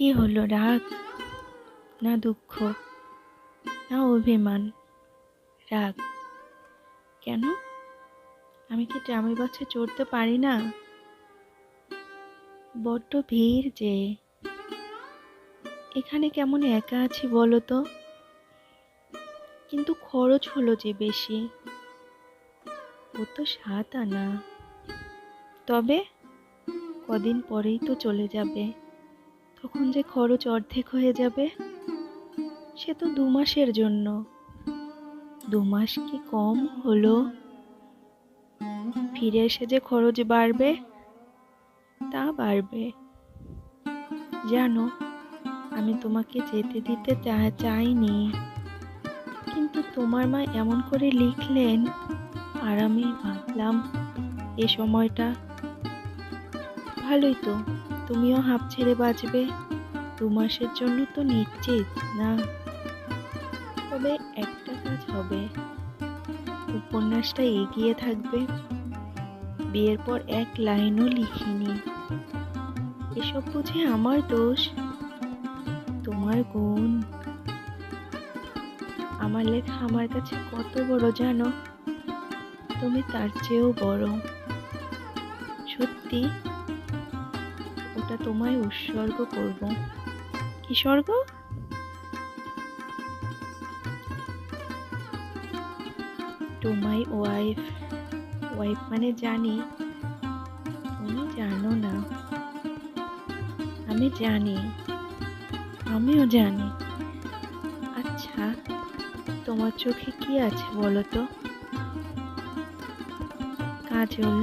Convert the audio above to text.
কি হলো, রাগ না দুঃখ না অভিমান? রাগ কেন? আমি কি ট্রামের বাসে চড়তে পারি না? বড্ড ভিড় যে, এখানে কেমন একা আছি বলো তো। কিন্তু খরচ হলো যে বেশি, ও তো 7 আনা। তবে কদিন পরেই তো চলে যাবে, তখন যে খরচ অর্ধেক হয়ে যাবে। সে তো 2 মাসের জন্য। 2 মাস কি কম হলো? ফিরে এসে যে খরচ বাড়বে, তা বাড়বে। জানো, আমি তোমাকে যেতে দিতে চাইনি, কিন্তু তোমার মা এমন করে লিখলেন, আর আমি ভাবলাম এ সময়টা ভালোই তো, তুমিও হাঁপ ছেড়ে বাঁচবে। 2 মাসের জন্য তো নিশ্চিত না। তবে একটা কাজ হবে, উপন্যাসটা এগিয়ে থাকবে। বিয়ের পর 1 লাইনও লিখিনি। এসব বুঝি আমার দোষ? তোমার গুণ। আমার লেখা আমার কাছে কত বড় জানো? তুমি তার চেয়েও বড়। সত্যি, ওটা তোমায় উৎসর্গ করব। কি স্বর্গ? To my wife. ওয়াইফ মানে জানি, তুমি জানো না। আমি জানি, আমিও জানি। আচ্ছা, তোমার চোখে কি আছে বলো তো? কাজল।